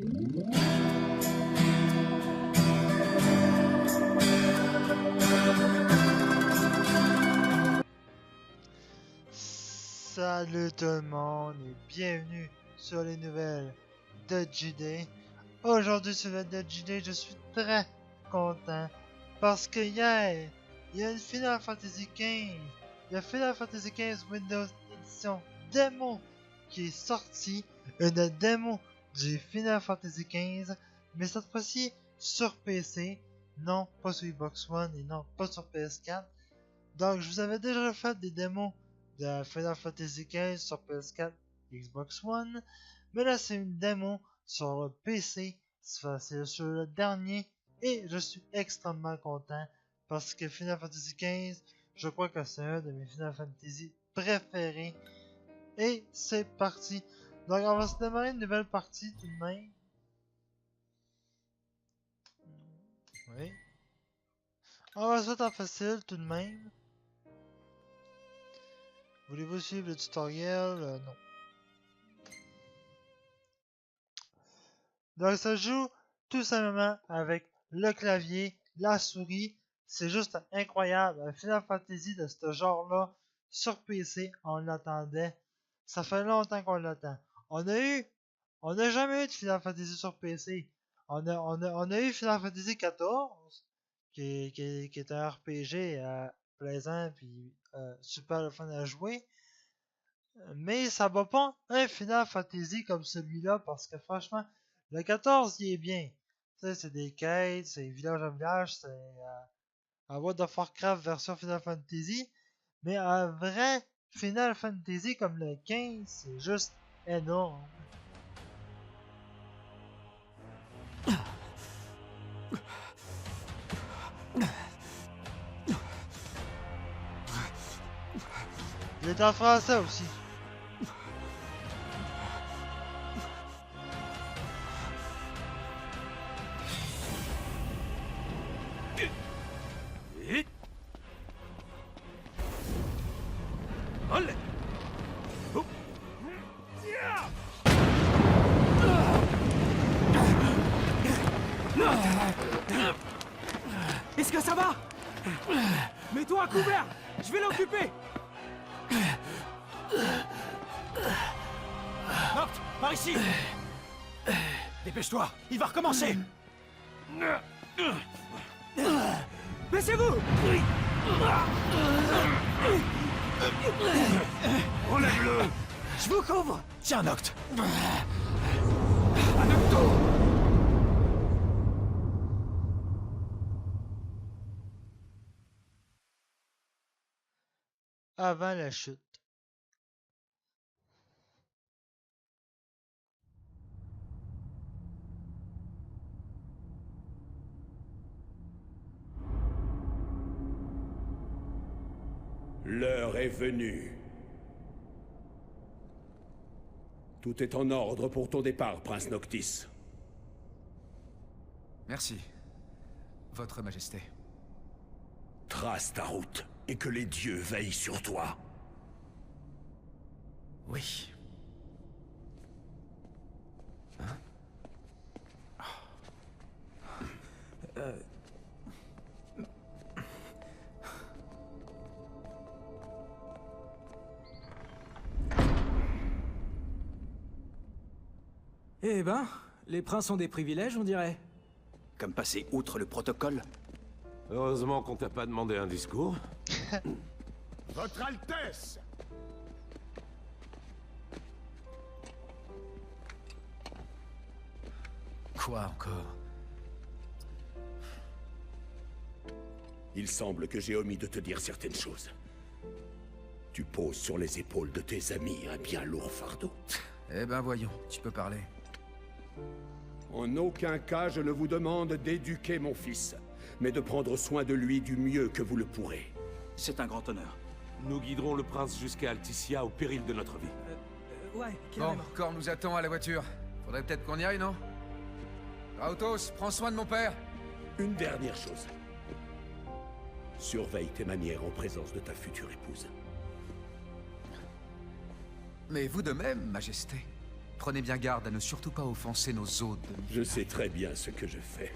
Salut tout le monde et bienvenue sur les nouvelles de JD. Aujourd'hui sur les nouvelles de JD, je suis très content parce que hier, il y a une Final Fantasy XV, le Final Fantasy XV Windows Edition démo qui est sortie, une démo du Final Fantasy XV, mais cette fois-ci sur PC, non pas sur Xbox One et non pas sur PS4. Donc je vous avais déjà fait des démos de Final Fantasy XV sur PS4 et Xbox One, mais là c'est une démo sur le PC, c'est sur le dernier, et je suis extrêmement content parce que Final Fantasy XV, je crois que c'est un de mes Final Fantasy préférés, et c'est parti. Donc on va se démarrer une nouvelle partie tout de même. Oui. On va se mettre en facile tout de même. Voulez-vous suivre le tutoriel? Non. Donc ça joue tout simplement avec le clavier, la souris. C'est juste incroyable. Un Final Fantasy de ce genre-là sur PC, on l'attendait. Ça fait longtemps qu'on l'attend. On n'a jamais eu de Final Fantasy sur PC. On a eu Final Fantasy XIV, qui est un RPG plaisant puis super le fun à jouer. Mais ça va pas un Final Fantasy comme celui-là parce que franchement, le 14 il est bien. Tu sais, c'est des quêtes, c'est village à village, c'est un World of Warcraft version Final Fantasy. Mais un vrai Final Fantasy comme le 15, c'est juste énorme. Il est en français aussi. Est-ce que ça va? Mets-toi à couvert! Je vais l'occuper! Noct, par ici! Dépêche-toi, il va recommencer! Baissez-vous! Enlève-le! Je vous couvre! Tiens, Noct! À Nocto! Avant la chute. L'heure est venue. Tout est en ordre pour ton départ, Prince Noctis. Merci, Votre Majesté. Trace ta route, et que les dieux veillent sur toi. Oui. Hein? Eh ben, les princes ont des privilèges, on dirait. Comme passer outre le protocole? Heureusement qu'on t'a pas demandé un discours. Votre Altesse! Quoi encore? Il semble que j'ai omis de te dire certaines choses. Tu poses sur les épaules de tes amis un bien lourd fardeau. Eh ben voyons, tu peux parler. En aucun cas je ne vous demande d'éduquer mon fils, mais de prendre soin de lui du mieux que vous le pourrez. C'est un grand honneur. Nous guiderons le prince jusqu'à Alticia au péril de notre vie. Ouais, Bon, carrément. Corps nous attend à la voiture. Faudrait peut-être qu'on y aille, non? Rautos, prends soin de mon père. Une dernière chose. Surveille tes manières en présence de ta future épouse. Mais vous de même, Majesté. Prenez bien garde à ne surtout pas offenser nos hôtes. Je sais très bien ce que je fais.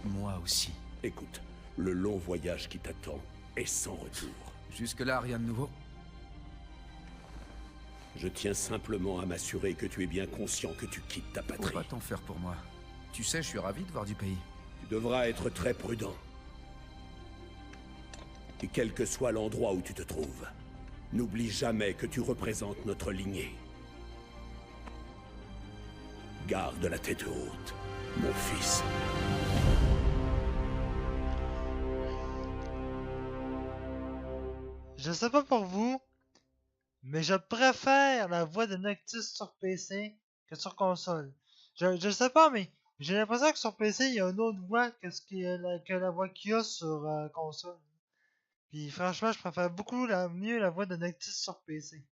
Moi aussi. Écoute, le long voyage qui t'attend est sans retour. Jusque-là, rien de nouveau. Je tiens simplement à m'assurer que tu es bien conscient que tu quittes ta Faut patrie. pas t'en faire pour moi. Tu sais, je suis ravi de voir du pays. Tu devras être très prudent. Et quel que soit l'endroit où tu te trouves, n'oublie jamais que tu représentes notre lignée. Garde la tête haute, mon fils. Je sais pas pour vous, mais je préfère la voix de Noctis sur PC que sur console. Je sais pas, mais j'ai l'impression que sur PC, il y a une autre voix que la voix qu'il y a sur console. Puis franchement, je préfère beaucoup mieux la voix de Noctis sur PC.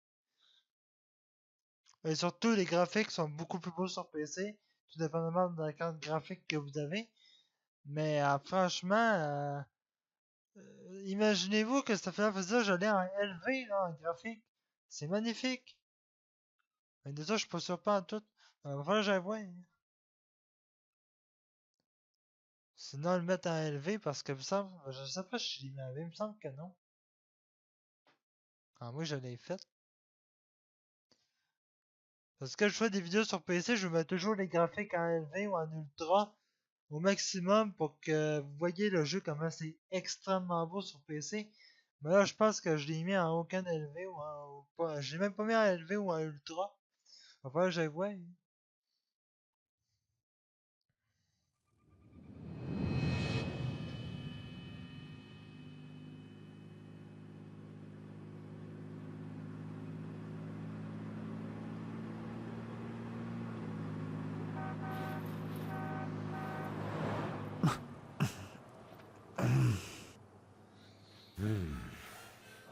Et surtout, les graphiques sont beaucoup plus beaux sur PC, tout dépendamment de la carte graphique que vous avez. Mais franchement, imaginez-vous que cette Final Fantasy, je l'ai en LV, là, en graphique. C'est magnifique. Mais déjà, je suis pas sûr pas en tout. Il va falloir que j'aille voir. Sinon, le mettre en LV parce que, je sais pas si je l'ai mis en LV, il me semble que non. Ah, moi, je l'ai fait. Parce que je fais des vidéos sur PC, je mets toujours les graphiques en LV ou en ultra au maximum pour que vous voyez le jeu comment c'est extrêmement beau sur PC. Mais là, je pense que je l'ai mis en aucun LV ou pas. Je l'ai même pas mis en LV ou en ultra. Va falloir que j'aille voir.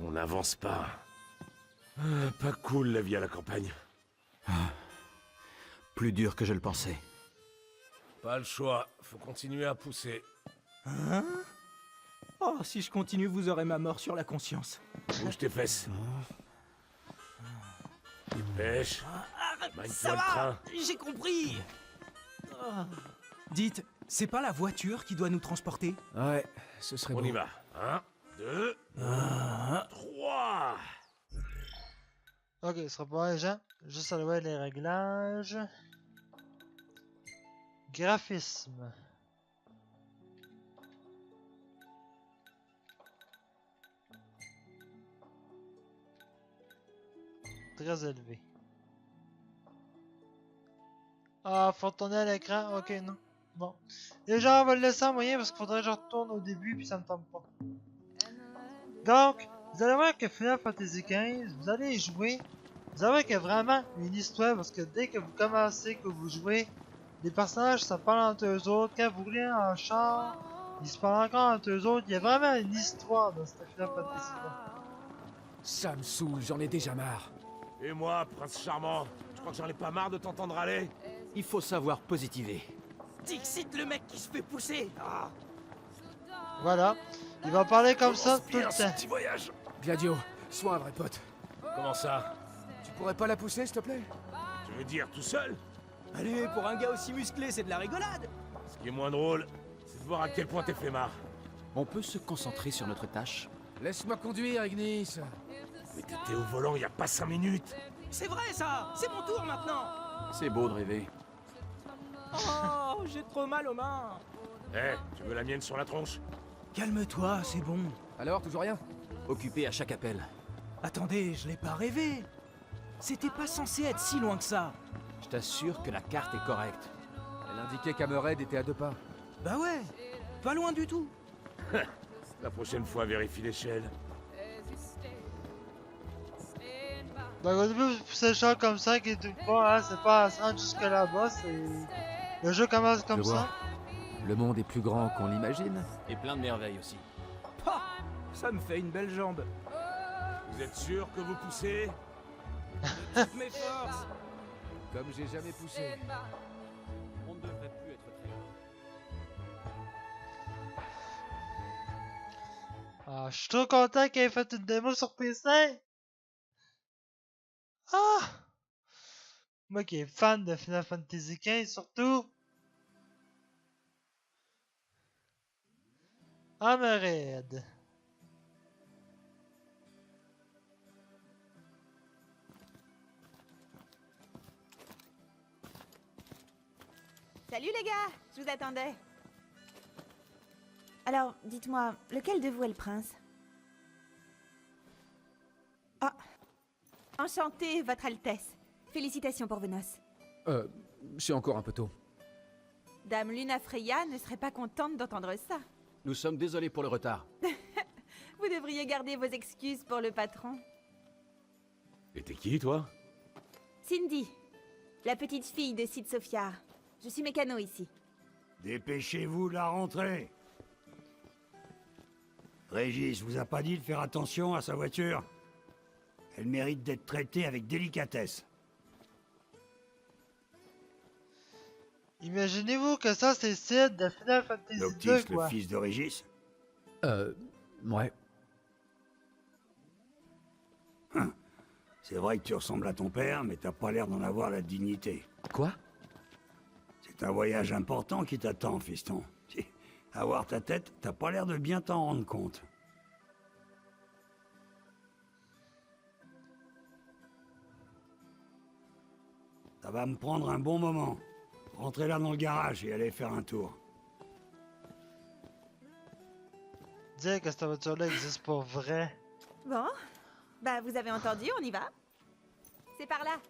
On n'avance pas. Pas cool la vie à la campagne. Plus dur que je le pensais. Pas le choix, faut continuer à pousser. Hein? Oh, si je continue, vous aurez ma mort sur la conscience. Bouge tes fesses. Dépêche. Magne-toi Ça le va, train. j'ai compris. Dites, c'est pas la voiture qui doit nous transporter? Ouais, ce serait On bon. y va. 1, 2, 3. Ok, ce sera pas les gens. Juste aller voir les réglages. Graphisme. Très élevé. Ah, faut retourner à l'écran. Ok, non. Bon. Déjà, on va le laisser en moyen parce qu'il faudrait que je retourne au début puis ça me tombe pas. Donc, vous allez voir que Final Fantasy XV, vous allez y jouer. Vous allez voir qu'il y a vraiment une histoire parce que dès que vous commencez, que vous jouez, les personnages se parlent entre eux autres. Quand vous roulez en char, ils se parlent encore entre eux autres. Il y a vraiment une histoire dans cette Final Fantasy là. Ça me saoule, j'en ai déjà marre. Et moi, prince charmant, je crois que j'en ai pas marre de t'entendre aller. Il faut savoir positiver. Dixit, le mec qui se fait pousser. Ah. Voilà. Il va parler comme ça tout Bien le ce temps. petit voyage. Gladio, sois un vrai pote. Comment ça? Tu pourrais pas la pousser, s'il te plaît? Tu veux dire tout seul? Allez, pour un gars aussi musclé, c'est de la rigolade. Ce qui est moins drôle, c'est de voir à quel point t'es flemmard. On peut se concentrer sur notre tâche. Laisse-moi conduire, Ignis. Mais t'étais au volant il y a pas 5 minutes. C'est vrai ça, c'est mon tour maintenant. C'est beau de rêver. Oh, j'ai trop mal aux mains. Eh, tu veux la mienne sur la tronche? Calme-toi, c'est bon. Alors, toujours rien? Occupé à chaque appel. Attendez, je l'ai pas rêvé. C'était pas censé être si loin que ça. Je t'assure que la carte est correcte. Elle indiquait qu'Hammerhead était à 2 pas. Bah ouais, pas loin du tout. La prochaine fois, vérifie l'échelle. Donc au début, vous poussez le char comme ça, qui est tout pas, hein, c'est pas à se rendre jusque là-bas, c'est... Le jeu commence comme Je vois. ça. Le monde est plus grand qu'on l'imagine. Et plein de merveilles aussi. Ah, ça me fait une belle jambe. Vous êtes sûr que vous poussez? Toutes mes forces. Comme j'ai jamais poussé. On ne devrait plus être très loin. Ah, je suis trop content qu'il ait fait une démo sur PC. Ah! Moi qui est fan de Final Fantasy XV surtout. Hammerhead. Salut les gars, je vous attendais. Alors, dites-moi, lequel de vous est le prince? Ah, enchanté, Votre Altesse. Félicitations pour vos noces. C'est encore un peu tôt. Dame Luna Freya ne serait pas contente d'entendre ça. Nous sommes désolés pour le retard. Vous devriez garder vos excuses pour le patron. Et t'es qui, toi? Cindy, la petite fille de Sid Sophia. Je suis mécano ici. Dépêchez-vous de la rentrée. Régis vous a pas dit de faire attention à sa voiture? Elle mérite d'être traitée avec délicatesse. Imaginez-vous que ça c'est Sid de Final Fantasy Noctis, 2 le quoi. fils de Régis? Ouais. C'est vrai que tu ressembles à ton père, mais t'as pas l'air d'en avoir la dignité. Quoi? C'est un voyage important qui t'attend, fiston. À voir ta tête, t'as pas l'air de bien t'en rendre compte. Ça va me prendre un bon moment. Rentrez là dans le garage et allez faire un tour. Dire que cette voiture-là existe pour vrai. Bon, bah vous avez entendu, on y va. C'est par là.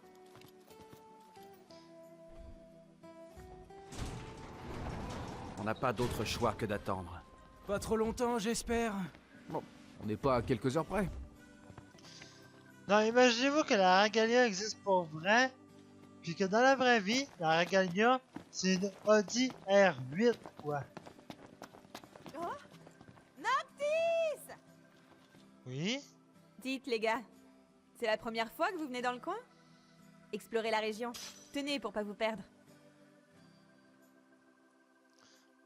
On n'a pas d'autre choix que d'attendre. Pas trop longtemps, j'espère. On n'est pas à quelques heures près. Non, imaginez-vous que la Regalia existe pour vrai, puis que dans la vraie vie, la Regalia, c'est une Audi R8, quoi. Oh, Noctis! Oui? Dites les gars, c'est la première fois que vous venez dans le coin? Explorez la région. Tenez pour pas vous perdre.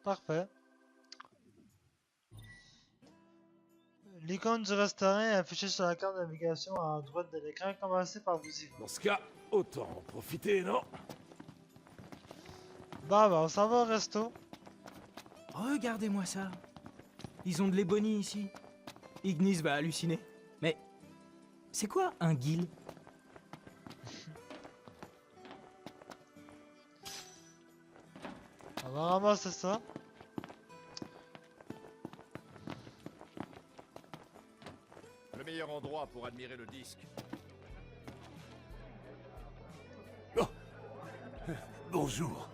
Parfait. L'icône du restaurant est affichée sur la carte de navigation à droite de l'écran. Commencez par vous y voir. Dans ce cas, autant en profiter, non? Bah, on s'en va au resto. Regardez-moi ça. Ils ont de l'ébony ici. Ignis va halluciner. Mais c'est quoi un guil? On va ramasser ça. Le meilleur endroit pour admirer le disque. Bonjour.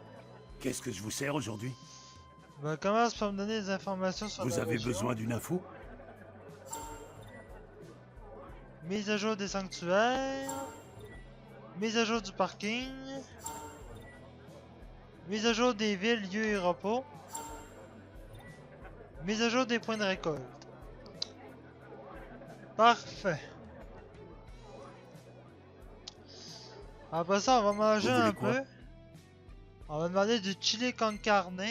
Qu'est-ce que je vous sers aujourd'hui? Bah, commence par me donner des informations sur Vous la avez région. besoin d'une info? Mise à jour des sanctuaires. Mise à jour du parking. Mise à jour des villes, lieux et repos. Mise à jour des points de récolte. Parfait. Après ça, on va manger Vous voulez un quoi? peu. On va demander du chili con carne.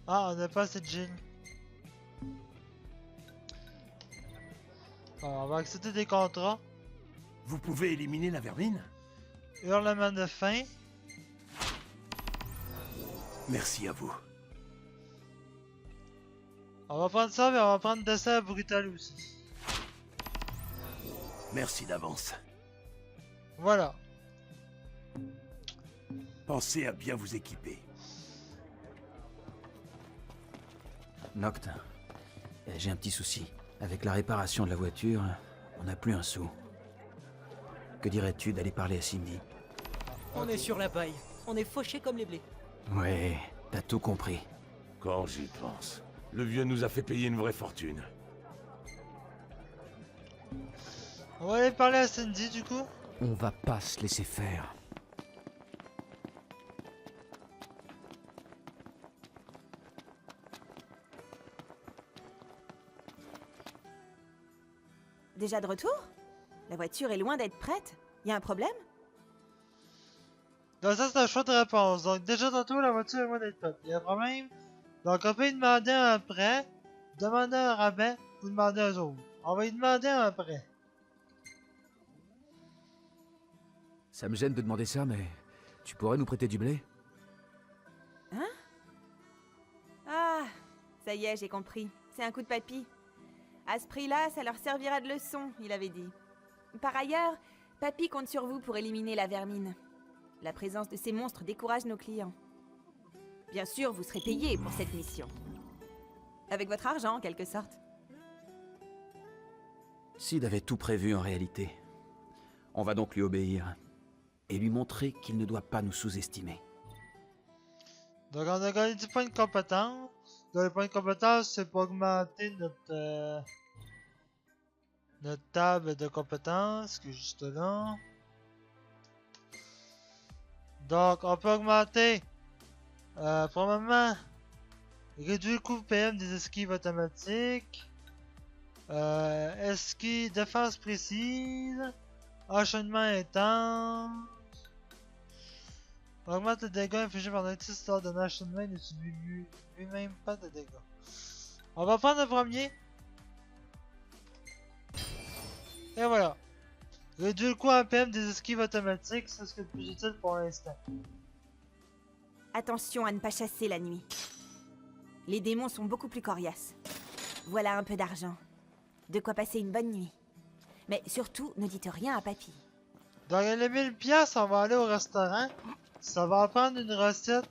Ah, on n'a pas assez de gin. Alors, on va accepter des contrats. Vous pouvez éliminer la vermine? Hurlement de faim. Merci à vous. On va prendre ça, mais on va prendre dessert brutal aussi. Merci d'avance. Voilà. Pensez à bien vous équiper. Noct, j'ai un petit souci. Avec la réparation de la voiture, on n'a plus un sou. Que dirais-tu d'aller parler à Cindy? On est sur la paille. On est fauchés comme les blés. Ouais, t'as tout compris. Quand j'y pense. Le vieux nous a fait payer une vraie fortune. On va aller parler à Cindy du coup. On va pas se laisser faire. Déjà de retour? La voiture est loin d'être prête. Y a un problème? Donc ça c'est un choix de réponse. Donc déjà tantôt la voiture est loin d'être prête. Il y a un problème. Donc on peut lui demander un prêt, demander un rabais ou demander un autre. On va lui demander un prêt. Ça me gêne de demander ça, mais tu pourrais nous prêter du blé? Hein? Ah, ça y est, j'ai compris. C'est un coup de papy. À ce prix-là, ça leur servira de leçon, il avait dit. Par ailleurs, papy compte sur vous pour éliminer la vermine. La présence de ces monstres décourage nos clients. Bien sûr, vous serez payé pour cette mission. Avec votre argent, en quelque sorte. Sid avait tout prévu en réalité. On va donc lui obéir. Et lui montrer qu'il ne doit pas nous sous-estimer. Donc on a gagné 10 points de compétence. Donc les points de compétence, c'est pour augmenter notre table de compétences, qui est juste là. Donc on peut augmenter, pour le moment, réduire le coût PM des esquives automatiques. Esquive, défense précise. Enchaînement intense. Augmente le dégât infligé par l'artiste lors d'un enchaînement et ne subit lui-même pas de dégâts. On va prendre le premier. Et voilà. Réduire le coût en PM des esquives automatiques, c'est ce qui est le plus utile pour l'instant. Attention à ne pas chasser la nuit. Les démons sont beaucoup plus coriaces. Voilà un peu d'argent. De quoi passer une bonne nuit. Mais surtout, ne dites rien à papy. Dans les 1000 pièces, on va aller au restaurant. Ça va prendre une recette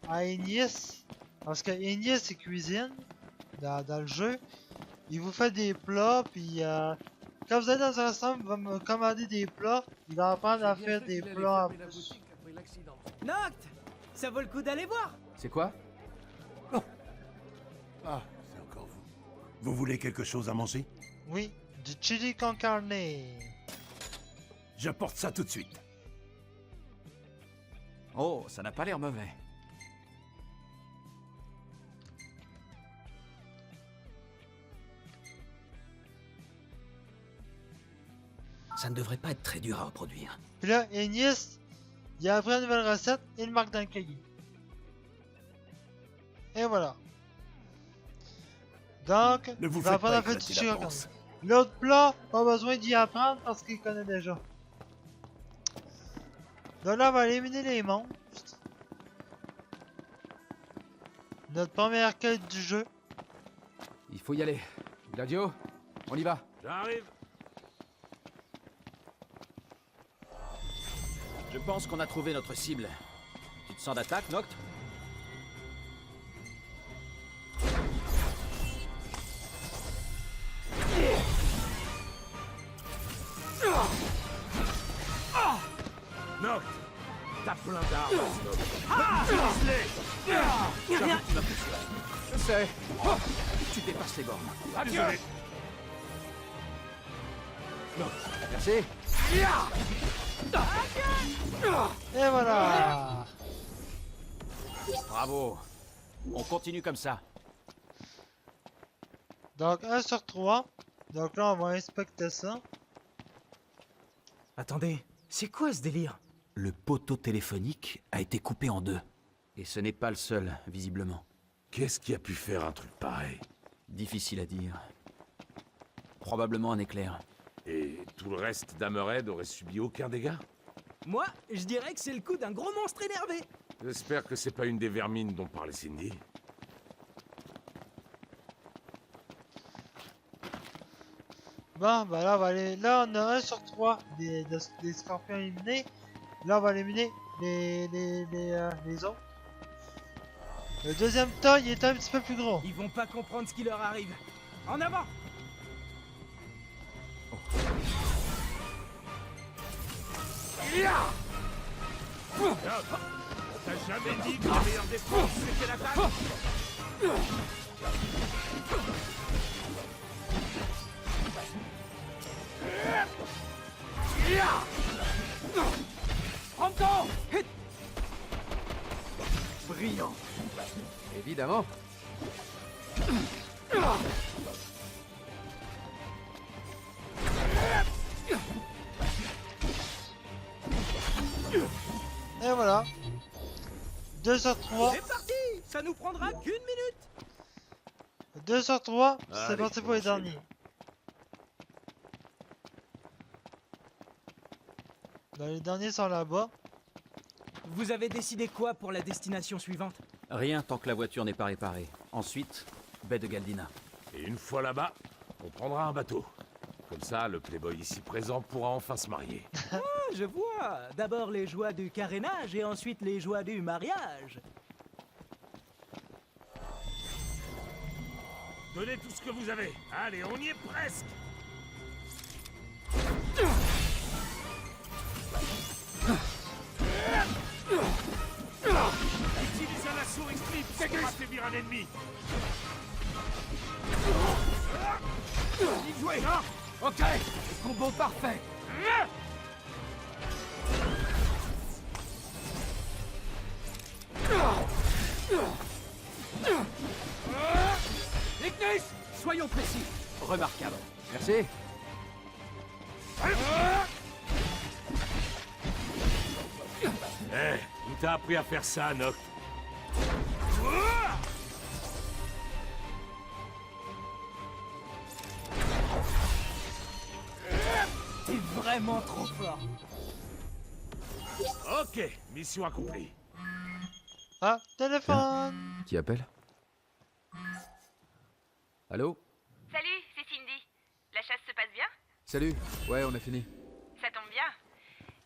à Ignis. Parce que Ignis, c'est cuisine dans le jeu. Il vous fait des plats, puis quand vous êtes dans un restaurant, il va me commander des plats. Il va apprendre à faire des plats en plus. Noct! Ça vaut le coup d'aller voir! C'est quoi? Ah, c'est encore vous. Vous voulez quelque chose à manger? Oui, du chili con carne. J'apporte ça tout de suite. Oh, ça n'a pas l'air mauvais. Ça ne devrait pas être très dur à reproduire. Puis là, Ignis, il a appris une nouvelle recette, il le marque dans le cahier. Et voilà. Donc, Ne vous il va faites apprendre pas à faire du éclater chili la con carne. panse. L'autre plat, pas besoin d'y apprendre parce qu'il connaît déjà. Donc là, on va éliminer les monstres. Notre première quête du jeu. Il faut y aller. Gladio, on y va. J'arrive. Je pense qu'on a trouvé notre cible. Tu te sens d'attaque, Noct? Noct, t'as plein d'armes. Vise-les. J'avoue que tu m'impressionnes. Je sais. Tu dépasses les bornes. Désolé. Merci. Et voilà. Bravo. On continue comme ça. Donc 1 sur 3. Donc là, on va inspecter ça. Attendez, c'est quoi ce délire? Le poteau téléphonique a été coupé en deux. Et ce n'est pas le seul, visiblement. Qu'est-ce qui a pu faire un truc pareil? Difficile à dire. Probablement un éclair. Et tout le reste d'Hammerhead aurait subi aucun dégât? Moi, je dirais que c'est le coup d'un gros monstre énervé. J'espère que c'est pas une des vermines dont parlait Cindy. Bon, bah là, on va aller. Là, on a 1 sur 3 des scorpions éliminés. Là, on va éliminer les autres. Le deuxième tas, il est un petit peu plus gros. Ils vont pas comprendre ce qui leur arrive. En avant! T'as jamais dit que la meilleure défense c'était l'attaque? Prends-toi! Brillant. Évidemment. Et voilà. 2 sur 3. C'est parti! Ça nous prendra qu'une minute! 2 sur 3. C'est Allez, parti pour les on enchaîne. derniers. Les derniers sont là-bas. Vous avez décidé quoi pour la destination suivante? Rien tant que la voiture n'est pas réparée. Ensuite, baie de Galdina. Et une fois là-bas, on prendra un bateau. Comme ça, le playboy ici présent pourra enfin se marier. Ah, je vois. D'abord les joies du carénage et ensuite les joies du mariage. Donnez tout ce que vous avez. Allez, on y est presque. Utilise un assaut Eclipse pour affaiblir un ennemi. Bien joué. Ok, le combo parfait. Ignis, soyons précis. Remarquable. Merci. Eh, il t'a appris à faire ça, Noct. T'es vraiment trop fort. Ok, mission accomplie. Ah, téléphone! Qui appelle? Allô? Salut, c'est Cindy. La chasse se passe bien? Salut. Ouais, on a fini. Ça tombe bien.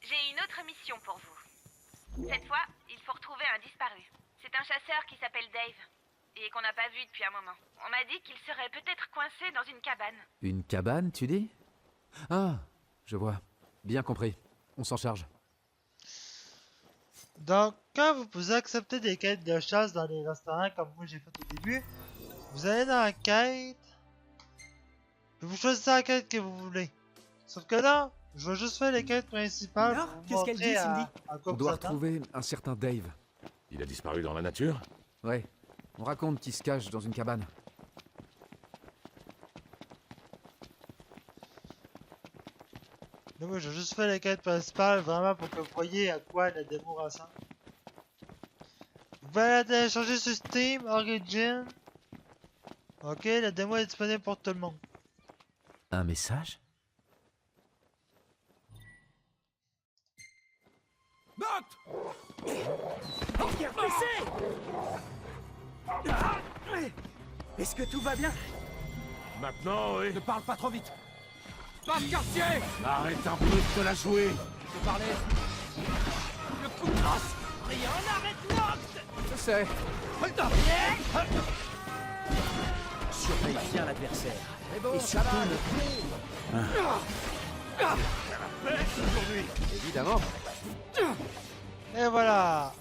J'ai une autre mission pour vous. Cette fois, il faut retrouver un disparu. C'est un chasseur qui s'appelle Dave. Et qu'on n'a pas vu depuis un moment. On m'a dit qu'il serait peut-être coincé dans une cabane. Une cabane, tu dis? Ah, je vois. Bien compris. On s'en charge. Donc, quand vous pouvez accepter des quêtes de chasse dans les restaurants comme moi j'ai fait au début, vous allez dans la quête et vous choisissez la quête que vous voulez. Sauf que là, je vais juste faire les quêtes principales. Alors, pour vous qu'est-ce qu'elle montrer dit, Cindy? à quoi On vous doit attendre. retrouver un certain Dave. Il a disparu dans la nature? Ouais. On raconte qu'il se cache dans une cabane. Mais moi, j'ai juste fait les quêtes principales vraiment pour que vous voyez à quoi la démo ressemble. Vous pouvez la télécharger sur Steam, Origin. Ok, la démo est disponible pour tout le monde. Un message? Note. Est-ce que tout va bien? Maintenant, oui. Ne parle pas trop vite. Pas de quartier. Arrête un peu de te la jouer. Je parlais. Le coup de grâce. Rien n'arrête Noct! Je sais. Surveille bien l'adversaire. C'est bon, Et ça surtout va. ne... Bête aujourd'hui. Évidemment. Et voilà.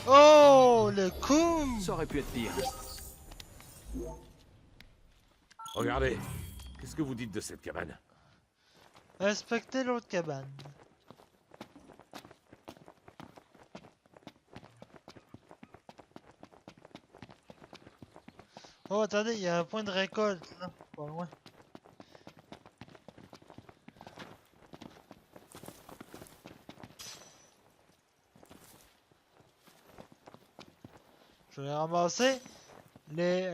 Oh, le coup! Ça aurait pu être pire. Regardez. Qu'est-ce que vous dites de cette cabane? Inspectez l'autre cabane. Oh, attendez, il y a un point de récolte, là, pas loin. Je vais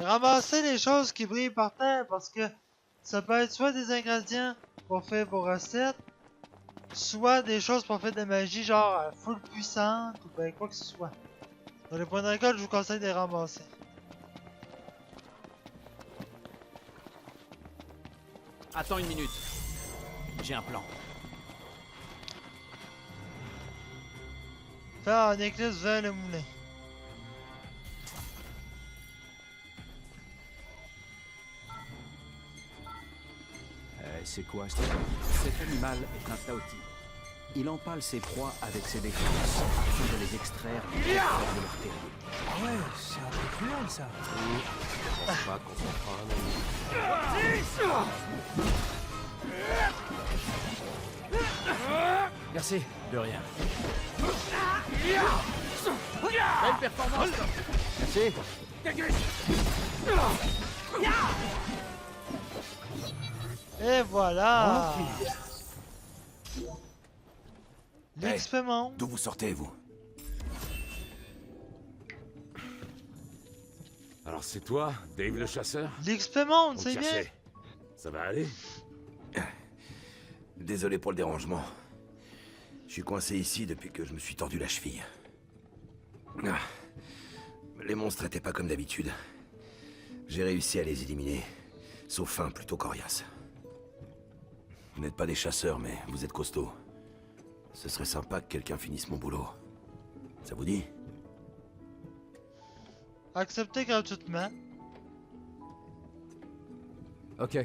ramasser les choses qui brillent par terre parce que ça peut être soit des ingrédients pour faire vos recettes, soit des choses pour faire de la magie genre full puissante ou ben quoi que ce soit. Dans les points de récolte, je vous conseille de les ramasser. Attends une minute. J'ai un plan. Faire un éclipse vers le moulin. C'est quoi cet animal est un taoti. Il empale ses proies avec ses défenses afin de les extraire de leur terrier. Ah ouais, c'est un peu cruel ça. Je pense pas qu'on s'en fera un ami. Merci. De rien. Belle performance. Merci. Et voilà! L'XP monte. D'où vous sortez, vous? Alors c'est toi, Dave le chasseur? L'XP monte, On te c'est bien! cherchait. Ça va aller? Désolé pour le dérangement. Je suis coincé ici depuis que je me suis tordu la cheville. Ah. Les monstres étaient pas comme d'habitude. J'ai réussi à les éliminer. Sauf un plutôt coriace. Vous n'êtes pas des chasseurs, mais vous êtes costauds. Ce serait sympa que quelqu'un finisse mon boulot. Ça vous dit? Accepté gratuitement. Ok.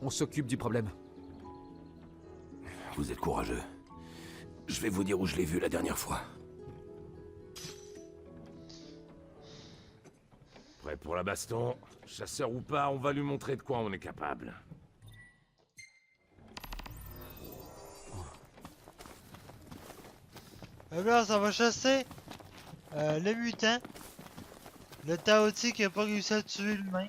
On s'occupe du problème. Vous êtes courageux. Je vais vous dire où je l'ai vu la dernière fois. Prêt pour la baston? Chasseur ou pas, on va lui montrer de quoi on est capable. Et là, ça va chasser le mutant. Le Taoti qui a pas réussi à tuer l'humain.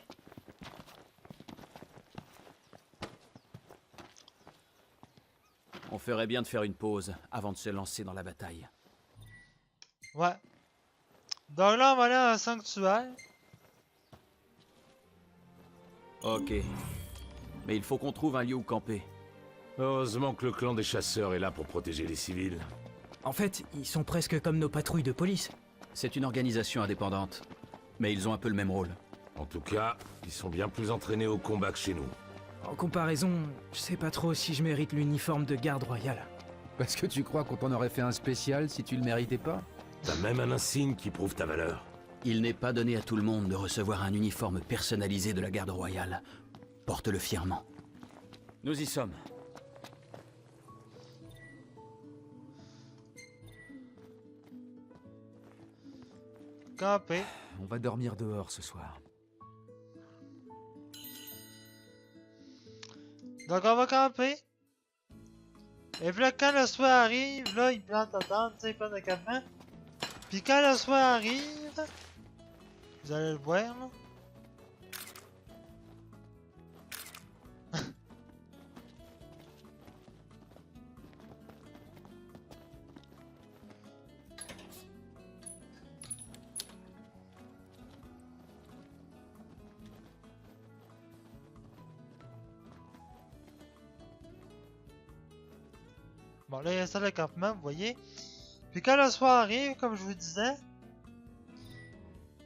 On ferait bien de faire une pause avant de se lancer dans la bataille. Ouais. Donc là, on va aller à un sanctuaire. Ok. Mais il faut qu'on trouve un lieu où camper. Heureusement que le clan des chasseurs est là pour protéger les civils. En fait, ils sont presque comme nos patrouilles de police. C'est une organisation indépendante. Mais ils ont un peu le même rôle. En tout cas, ils sont bien plus entraînés au combat que chez nous. En comparaison, je sais pas trop si je mérite l'uniforme de garde royale. Parce que tu crois qu'on t'en aurait fait un spécial si tu le méritais pas? T'as même un insigne qui prouve ta valeur. Il n'est pas donné à tout le monde de recevoir un uniforme personnalisé de la garde royale. Porte-le fièrement. Nous y sommes. Camper. On va dormir dehors ce soir. Donc on va camper. Et puis là, quand le soir arrive, là, il plante à tente, tu sais, pas de campement. Puis quand le soir arrive, vous allez le voir, là. Bon, là, il installe le campement, vous voyez. Puis quand le soir arrive, comme je vous disais,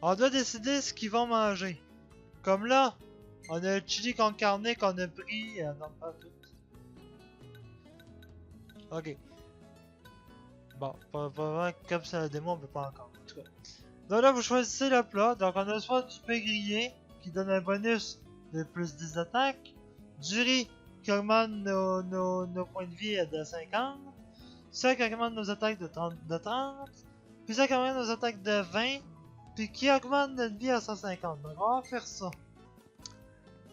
on doit décider ce qu'ils vont manger. Comme là, on a le chili con carne qu'on a pris. Non, pas tout. Ok. Bon, pas vraiment comme c'est la démo, on peut pas encore. En tout cas. Donc là, vous choisissez le plat. Donc on a soit du pain grillé, qui donne un bonus de plus 10 d'attaque. Du riz, qui augmente nos points de vie de 50. Ça qui augmente nos attaques de 30. Puis ça qui augmente nos attaques de 20. Puis qui augmente notre vie à 150. Donc on va faire ça.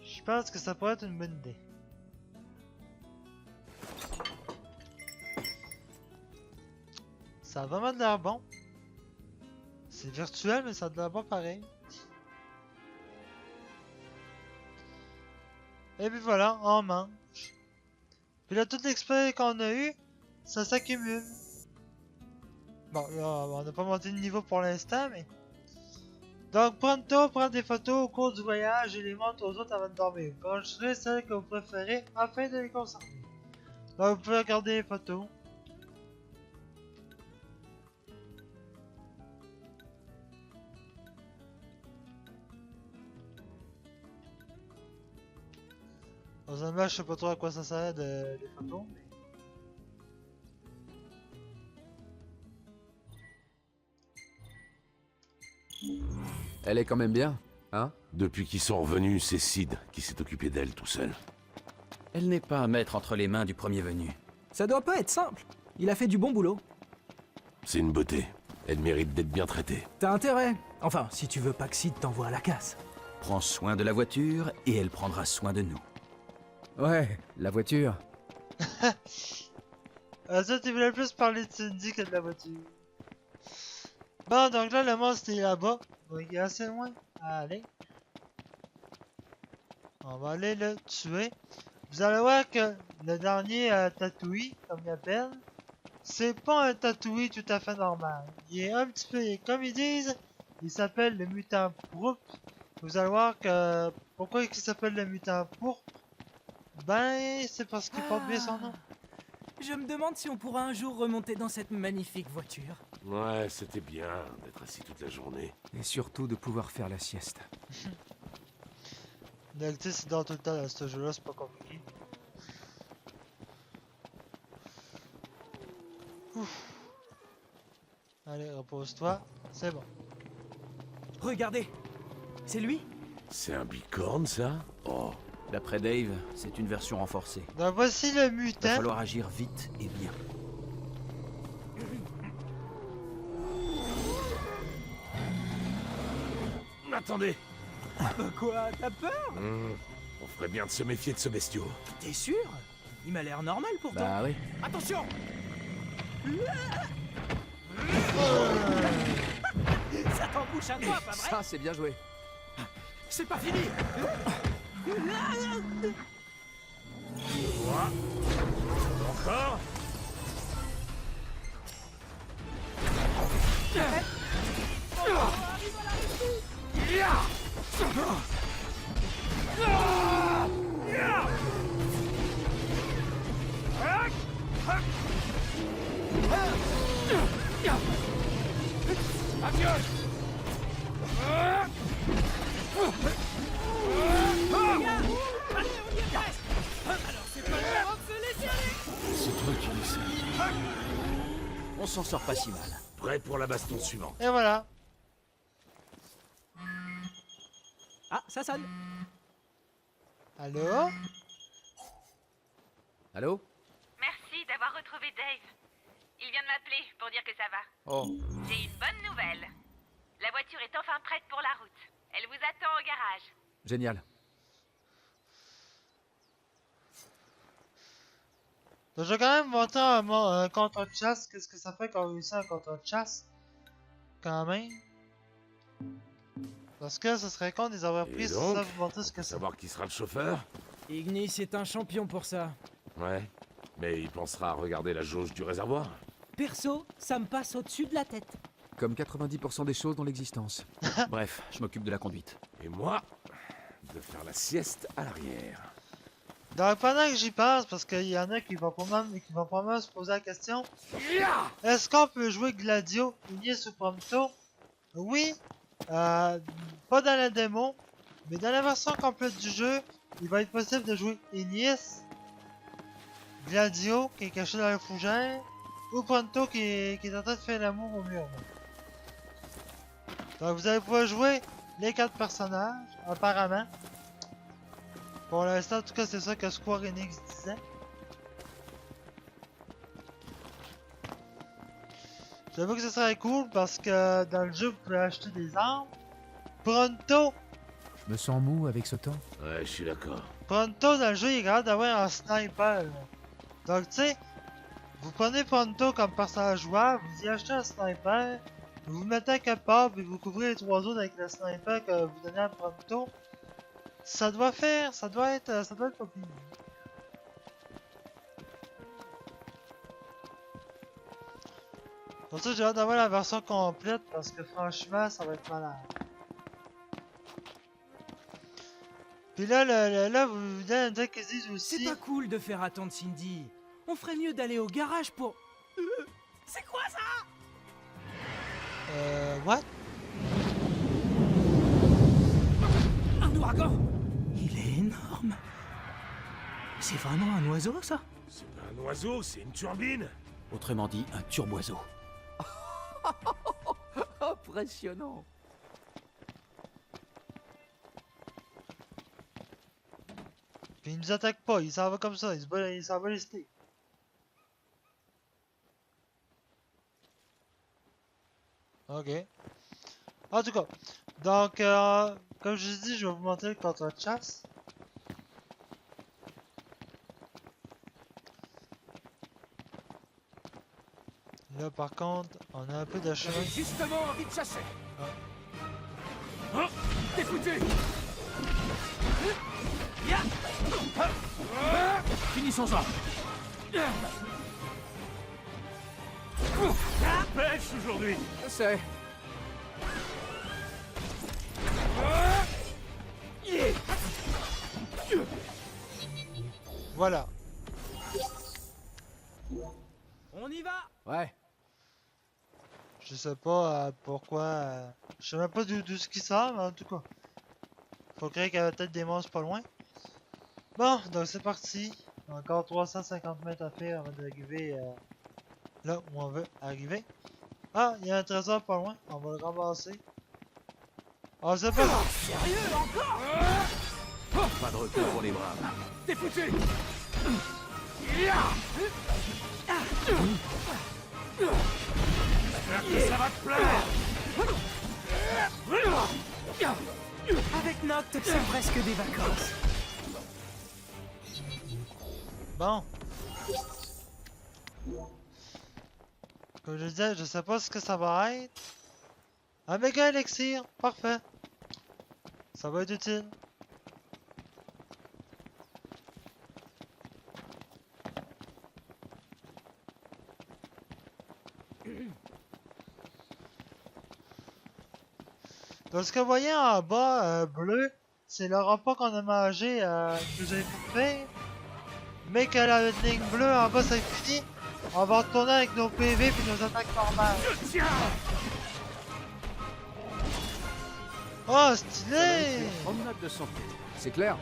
Je pense que ça pourrait être une bonne idée. Ça a vraiment de l'air bon. C'est virtuel, mais ça a de l'air bon pareil. Et puis voilà, on mange. Puis là, tout l'expérience qu'on a eu, ça s'accumule. Bon, là, on n'a pas monté de niveau pour l'instant, mais... Donc, prends des photos au cours du voyage et les montre aux autres avant de dormir. Enregistrez celles que vous préférez afin de les conserver. Donc, vous pouvez regarder les photos. Dans un match, je sais pas trop à quoi ça sert de les photos, mais... Elle est quand même bien, hein? Depuis qu'ils sont revenus, c'est Sid qui s'est occupé d'elle tout seul. Elle n'est pas à mettre entre les mains du premier venu. Ça doit pas être simple. Il a fait du bon boulot. C'est une beauté. Elle mérite d'être bien traitée. T'as intérêt. Enfin, si tu veux pas que Sid t'envoie à la casse. Prends soin de la voiture et elle prendra soin de nous. Ouais, la voiture. Ça, tu voulais plus parler de Cindy que de la voiture. Bon, donc là, le monstre est là-bas. Donc, il est assez loin. Allez. On va aller le tuer. Vous allez voir que le dernier Tatooine, comme il appelle, c'est pas un Tatooine tout à fait normal. Il est un petit peu, comme ils disent, il s'appelle le mutant pourpre. Vous allez voir que, pourquoi il s'appelle le mutant pourpre? Ben, c'est parce qu'il porte bien son nom. Je me demande si on pourra un jour remonter dans cette magnifique voiture. Ouais, c'était bien d'être assis toute la journée. Et surtout de pouvoir faire la sieste. Donc, tu sais, c'est dans tout le temps dans ce jeu-là, c'est pas compliqué. Ouf. Allez, repose-toi, c'est bon. Regardez, c'est lui. C'est un bicorne, ça? Oh, D'après Dave, c'est une version renforcée. Donc, voici le Il va mutant. falloir agir vite et bien. attendez. Quoi, t'as peur? On ferait bien de se méfier de ce bestiau. T'es sûr? Il m'a l'air normal pourtant. Bah oui. Attention! Ça t'embouche un doigt, pas vrai? Ça, c'est bien joué. C'est pas fini! Encore? C'est toi qui dis ça. On s'en sort pas si mal. Prêt pour la baston suivante. Et voilà. Ah, ça sonne. Allô? Allô? Merci d'avoir retrouvé Dave. Il vient de m'appeler pour dire que ça va. Oh, J'ai une bonne nouvelle. La voiture est enfin prête pour la route. Elle vous attend au garage. génial. Donc, je vais quand même monter un contre de chasse. Qu'est-ce que ça fait quand on réussit un contre de chasse? Quand même. Parce que ce serait con de les avoir Et pris donc, sans vous montrer ce que c'est. Savoir qui sera le chauffeur? Ignis est un champion pour ça. Ouais. Mais il pensera à regarder la jauge du réservoir. Perso, ça me passe au-dessus de la tête. Comme 90% des choses dans l'existence. Bref, je m'occupe de la conduite. Et moi, de faire la sieste à l'arrière. Donc pendant que j'y pense, parce qu'il y en a qui vont probablement se poser la question, est-ce qu'on peut jouer Gladio, Ignis ou Prompto? Oui, pas dans la démo, mais dans la version complète du jeu, il va être possible de jouer Ignis, Gladio qui est caché dans la fougère, ou Prompto qui est en train de faire l'amour au mur. Donc vous allez pouvoir jouer les 4 personnages, apparemment. Pour l'instant, en tout cas, c'est ça que Square Enix disait. J'avoue que ce serait cool parce que dans le jeu, vous pouvez acheter des armes. Pronto, Je me sens mou avec ce temps. Ouais, je suis d'accord. Pronto dans le jeu, il est capable d'avoir un sniper. Donc, tu sais, vous prenez Pronto comme personnage jouable, vous y achetez un sniper, vous vous mettez à quelque part, puis vous couvrez les 3 zones avec le sniper que vous donnez à Pronto. Ça doit être pas pire. Pour ça, j'ai hâte d'avoir la version complète parce que franchement, ça va être malade. Puis là, là, vous vous donnez un deck qu'ils disent C'est aussi. pas cool de faire attendre Cindy. On ferait mieux d'aller au garage pour... C'est quoi ça? What? Un ouragan? Il est énorme. C'est vraiment un oiseau, ça? C'est pas un oiseau, c'est une turbine. Autrement dit, un turboiseau. Impressionnant. Puis il nous attaque pas, il s'en va comme ça, il s'en va les steaks. Ok. En tout cas, donc, comme je dis, je vais vous montrer le contre de chasse. Là, par contre, on a un peu de chemin. Justement envie de chasser. Hein? T'es foutu. Finissons-en. Pêche aujourd'hui. Je sais. Voilà. On y va! Ouais. Je sais pas pourquoi. Je sais même pas d'où ce qui sort, mais en tout cas. Faut croire qu'il y avait peut-être des monstres pas loin. Bon, donc c'est parti. Encore 350 mètres à faire avant d'arriver là où on veut arriver. Ah, il y a un trésor pas loin. On va le ramasser. On sait pas. Sérieux, encore? Pas de repos pour les braves. T'es foutu! Ça va te plaire! Avec Noct, c'est presque des vacances. Bon. Comme je disais, je sais pas ce que ça va être. Un méga élixir, parfait. Ça va être utile. Donc ce que vous voyez en bas, bleu, c'est le repas qu'on a mangé, que j'ai fait. Mais que la ligne bleue en bas c'est fini. On va retourner avec nos PV puis nos attaques normales. Oh, stylé! Promenade de santé. C'est clair?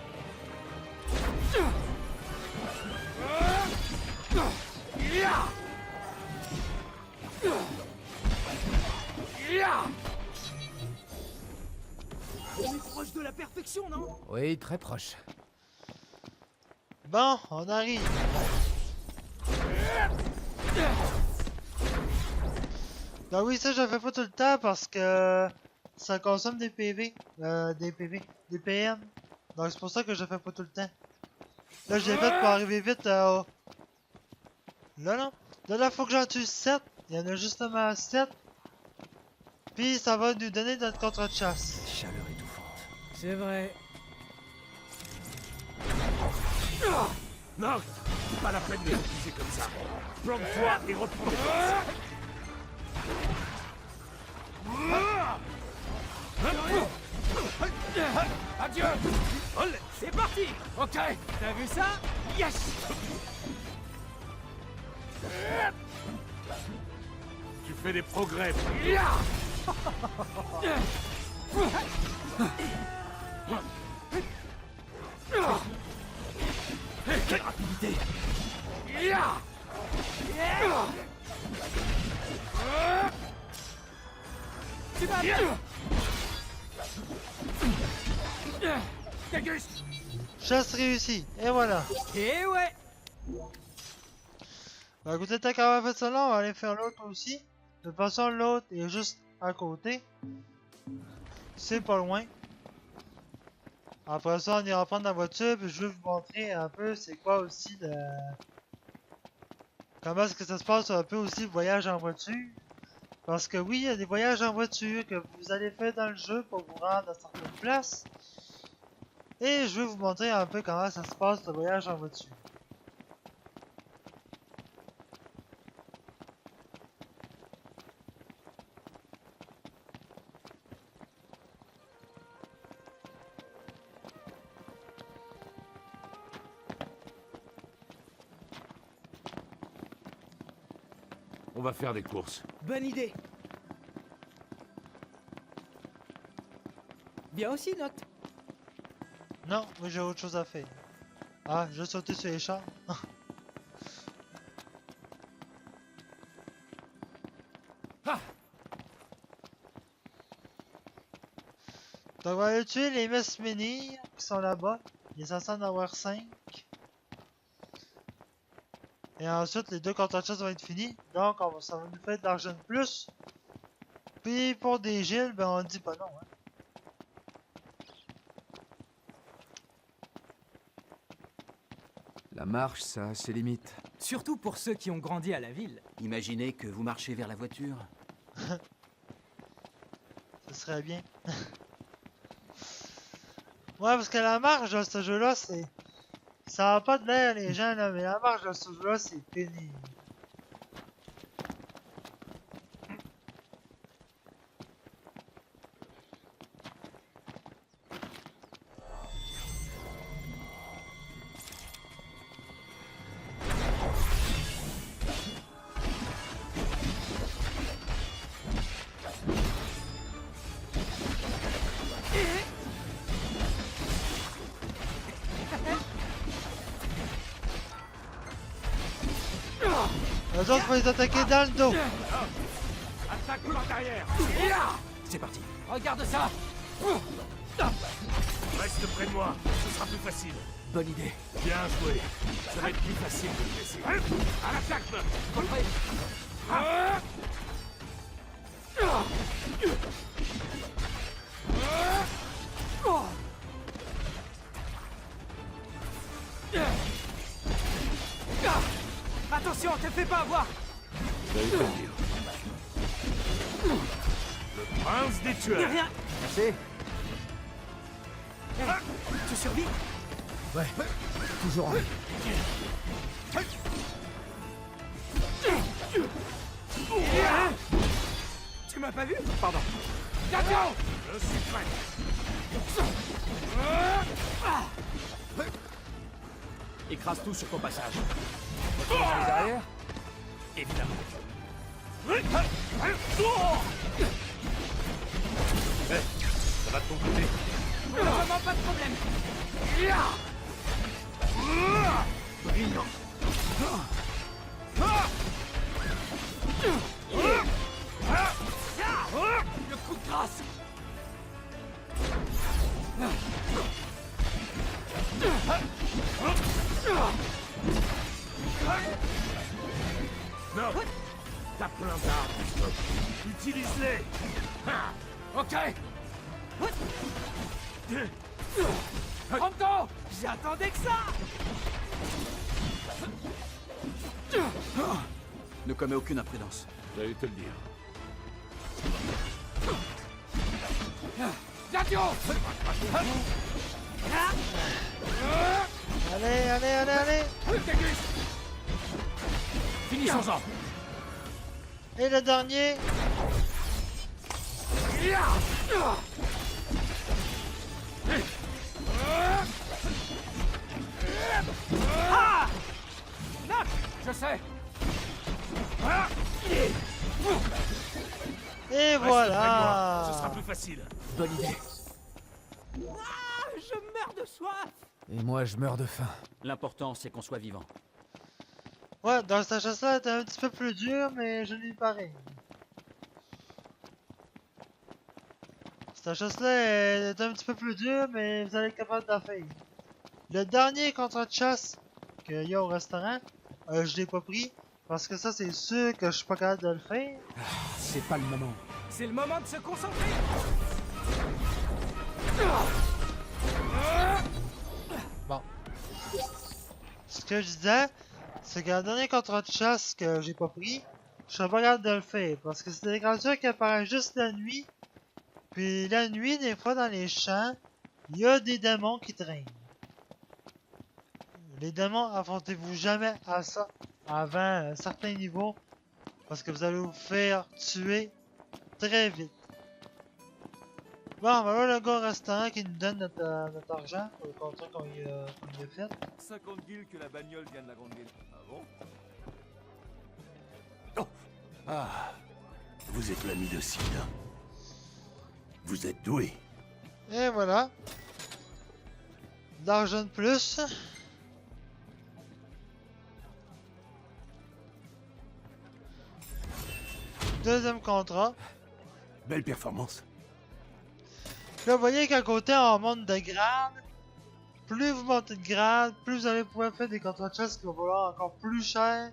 On est proche de la perfection, non? Oui, très proche. Bon, on arrive. Ben oui, ça je fais pas tout le temps parce que ça consomme des PV. Des PM. Donc c'est pour ça que je fais pas tout le temps. Là j'ai fait pour arriver vite au... Là non. Là faut que j'en tue 7. Il y en a justement 7. Puis ça va nous donner notre contrat de chasse. Chaleur étouffante. C'est vrai. Non, pas la peine de les repousser comme ça. Plante-toi et reprends tes forces. Adieu! C'est parti! Ok! T'as vu ça? Yes! Tu fais des progrès. Quelle rapidité! Tu vas bien! Déguste. Chasse réussie. Et voilà. Et ouais! Bah écoutez, tant qu'on a fait ça là, on va aller faire l'autre aussi. De toute façon, l'autre est juste à côté. C'est pas loin. Après ça, on ira prendre la voiture, puis je vais vous montrer un peu c'est quoi aussi le... Comment est-ce que ça se passe un peu aussi le voyage en voiture. Parce que oui, il y a des voyages en voiture que vous allez faire dans le jeu pour vous rendre à certaines places. Et je vais vous montrer un peu comment ça se passe le voyage en voiture. On va faire des courses. Bonne idée. Viens aussi, Noct. Non, moi j'ai autre chose à faire. Ah, je vais sauter sur les chars. Donc on va aller tuer les Mesmenhirs qui sont là-bas. Il est censé en avoir 5. Et ensuite les deux contrats de chasse vont être finis. Donc ça va nous faire de l'argent de plus. Puis pour des Gilles, ben on dit pas non. Hein. La marche, ça a ses limites. Surtout pour ceux qui ont grandi à la ville. Imaginez que vous marchez vers la voiture. Ce serait bien. Ouais, parce que la marche de ce jeu-là, c'est... Ça a pas de l'air, les gens, là, mais la marche de ce jeu-là, c'est pénible. Les autres vont les attaquer dans le dos. Attaque par derrière. C'est parti. Regarde ça. Reste près de moi, ce sera plus facile. Bonne idée. Bien joué. Ça va être plus facile de le laisser. À l'attaque, Buck. Compris. Attention, te fais pas avoir. J'allais te le dire. Le prince des tueurs. Rien. Merci. Tu survis? Ouais. Toujours en vie. Tu m'as pas vu? Pardon. D'accord. Je suis prêt. Écrase tout sur ton passage. Retourne dans les arrières? Évidemment. Ça va de ton côté? Vraiment pas de problème. Brillant. Le coup de grâce. Non. T'as plein d'armes. Utilise-les. Ok. Pronto. J'attendais que ça. Ne commets aucune imprudence. J'allais te le dire. Daddio. Allez, allez, allez, allez. Finissons-en. Et le dernier. Ah! Knock. Je sais. Et voilà. Ce sera plus facile. Bonne idée. Ah, je meurs de soif. Et moi, je meurs de faim. L'important, c'est qu'on soit vivant. Ouais, dans cette chasse-là, était un petit peu plus dur, mais je lui pareil. Cette chasse-là est un petit peu plus dure, mais vous allez être capable de la faire. Le dernier contrat de chasse qu'il y a au restaurant, je l'ai pas pris, parce que ça, c'est sûr que je suis pas capable de le faire. C'est pas le moment. C'est le moment de se concentrer. Bon. Ce que je disais, c'est que le dernier contrat de chasse que j'ai pas pris, je suis pas capable de le faire, parce que c'est des créatures qui apparaissent juste la nuit. Puis la nuit, des fois dans les champs, il y a des démons qui traînent. Les démons, affrontez-vous jamais à ça avant un certain niveau, parce que vous allez vous faire tuer très vite. Bon, ben là, le gars au restaurant qui nous donne notre argent pour le contrat qu'on y a fait. 50 guilds que la bagnole vient de la grande ville. Ah bon? Ah, vous êtes l'ami de Sid. Vous êtes doué. Et voilà. D'argent de plus. Deuxième contrat. Belle performance. Là, vous voyez qu'à côté, on monte de grade. Plus vous montez de grade, plus vous allez pouvoir faire des contrats de chasse qui vont valoir encore plus cher.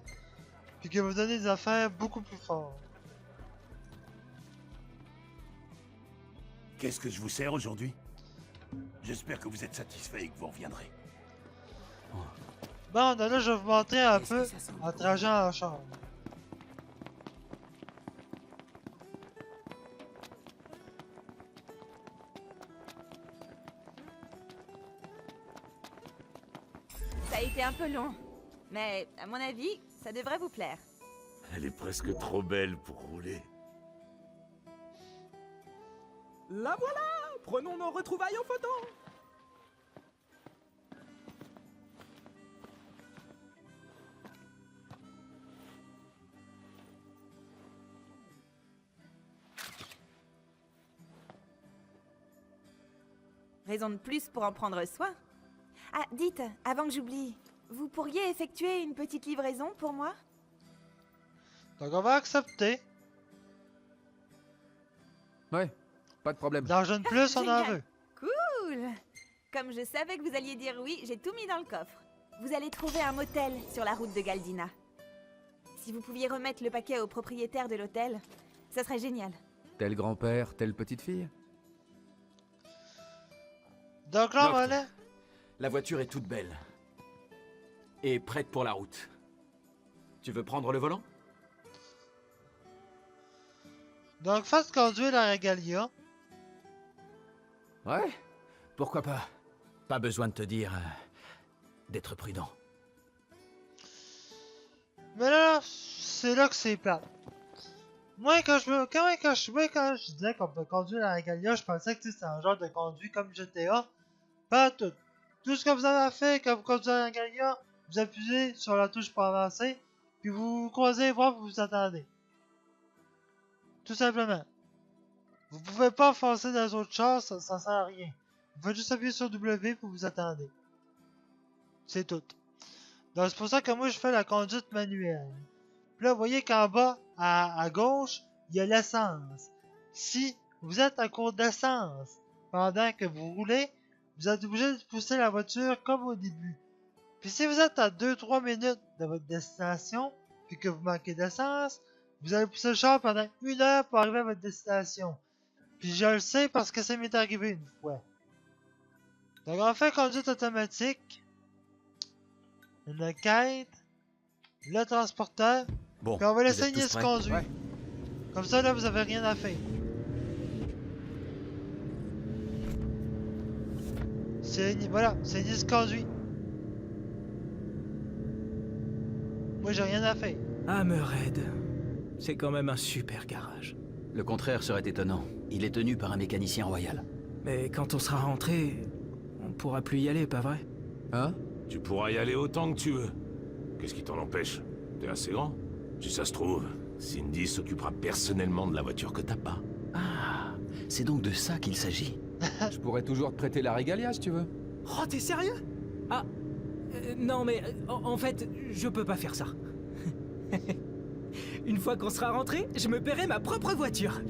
Puis qui vont vous donner des affaires beaucoup plus fortes. Qu'est-ce que je vous sers aujourd'hui? J'espère que vous êtes satisfait et que vous reviendrez. Bon, ben là, je vais vous montrer un Qu'est-ce peu que ça sent en trageant en chambre. Ça a été un peu long. Mais à mon avis, ça devrait vous plaire. Elle est presque trop belle pour rouler. La voilà. Prenons nos retrouvailles en photo. Raison de plus pour en prendre soin. Ah, dites, avant que j'oublie, vous pourriez effectuer une petite livraison pour moi? Donc on va accepter. Ouais, pas de problème. D'argent de plus, on en Génial. veut. Cool. Comme je savais que vous alliez dire oui, j'ai tout mis dans le coffre. Vous allez trouver un motel sur la route de Galdina. Si vous pouviez remettre le paquet au propriétaire de l'hôtel, ça serait génial. Tel grand-père, telle petite fille. Donc là, on va Nocte. aller. La voiture est toute belle. Et prête pour la route. Tu veux prendre le volant? Donc faites conduire la Regalia. Ouais, pourquoi pas. Pas besoin de te dire d'être prudent. Mais là, c'est là que c'est plat. Moi, quand je disais qu'on peut conduire la Regalia, je pensais que c'était un genre de conduit comme GTA. Pas tout. Tout ce que vous avez à faire quand vous conduisez la Regalia, vous appuyez sur la touche pour avancer, puis vous croisez les bras, vous vous attendez. Tout simplement. Vous pouvez pas foncer dans les autres chars, ça sert à rien. Vous faites juste appuyer sur W pour vous attendez. C'est tout. Donc c'est pour ça que moi je fais la conduite manuelle. Puis là, vous voyez qu'en bas, à gauche, il y a l'essence. Si vous êtes en cours d'essence pendant que vous roulez, vous êtes obligé de pousser la voiture comme au début. Puis si vous êtes à 2-3 minutes de votre destination, puis que vous manquez d'essence, vous allez pousser le char pendant 1 heure pour arriver à votre destination. Puis je le sais parce que ça m'est arrivé une fois. Donc on fait conduite automatique, une quête, le transporteur, Bon, puis on va vous laisser êtes tous Nice prêts? conduire. Ouais. Comme ça là vous avez rien à faire. Voilà, c'est Nice conduit. Moi j'ai rien à faire. Hammerhead. C'est quand même un super garage. Le contraire serait étonnant. Il est tenu par un mécanicien royal. Mais quand on sera rentré, on pourra plus y aller, pas vrai? Hein? Tu pourras y aller autant que tu veux. Qu'est-ce qui t'en empêche? T'es assez grand. Si ça se trouve, Cindy s'occupera personnellement de la voiture que t'as pas. Ah, c'est donc de ça qu'il s'agit. Je pourrais toujours te prêter la Regalia si tu veux. Oh, t'es sérieux? Ah, non mais en fait, je peux pas faire ça. Une fois qu'on sera rentré, je me paierai ma propre voiture.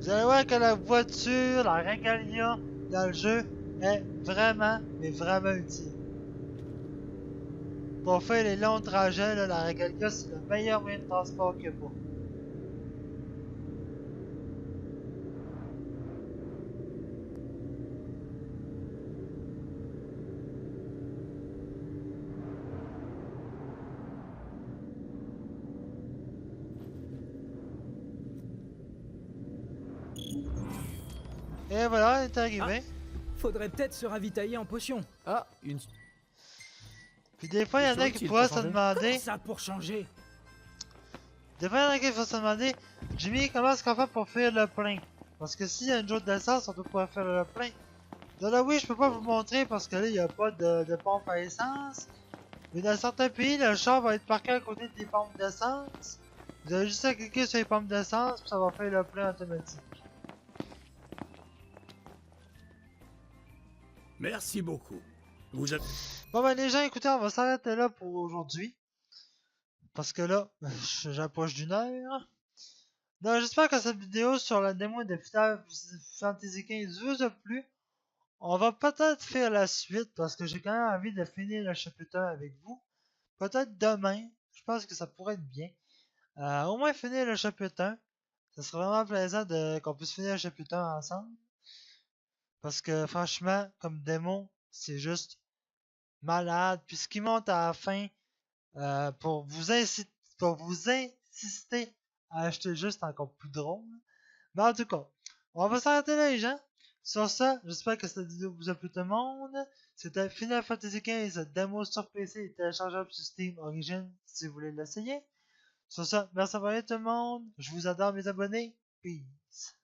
Vous allez voir que la voiture, la Regalia dans le jeu est vraiment, mais vraiment utile. Pour faire les longs trajets, là, la Regalia c'est le meilleur moyen de transport qu'il y a pas. Et voilà, on est arrivé. Faudrait peut-être se ravitailler en potions. Ah, une... Puis des fois, il y en a qui pourraient se demander. Comment ça pour changer? Des fois, il y en a qui vont se demander, Jimmy, comment est-ce qu'on fait pour faire le plein? Parce que s'il y a une joute d'essence, on doit pouvoir faire le plein. Donc là, oui, je peux pas vous montrer parce que là, il n'y a pas de pompe à essence. Mais dans certains pays, le char va être parqué à côté des pompes d'essence. Vous avez juste à cliquer sur les pompes d'essence, puis ça va faire le plein automatique. Merci beaucoup. Vous avez... Bon ben les gens, écoutez, on va s'arrêter là pour aujourd'hui. Parce que là, j'approche d'1 heure. Donc j'espère que cette vidéo sur la démo de Final Fantasy XV vous a plu. On va peut-être faire la suite parce que j'ai quand même envie de finir le chapitre 1 avec vous. Peut-être demain, je pense que ça pourrait être bien. Au moins finir le chapitre 1. Ça serait vraiment plaisant qu'on puisse finir le chapitre 1 ensemble. Parce que franchement, comme démo, c'est juste malade. Puis ce qui monte à la fin, pour vous insister à acheter le jeu, c'est encore plus drôle. Mais en tout cas, on va s'arrêter là les gens. Sur ça, j'espère que cette vidéo vous a plu tout le monde. C'était Final Fantasy XV démo sur PC et téléchargeable sur Steam Origin si vous voulez l'essayer. Sur ça, merci d'avoir été tout le monde. Je vous adore mes abonnés. Peace.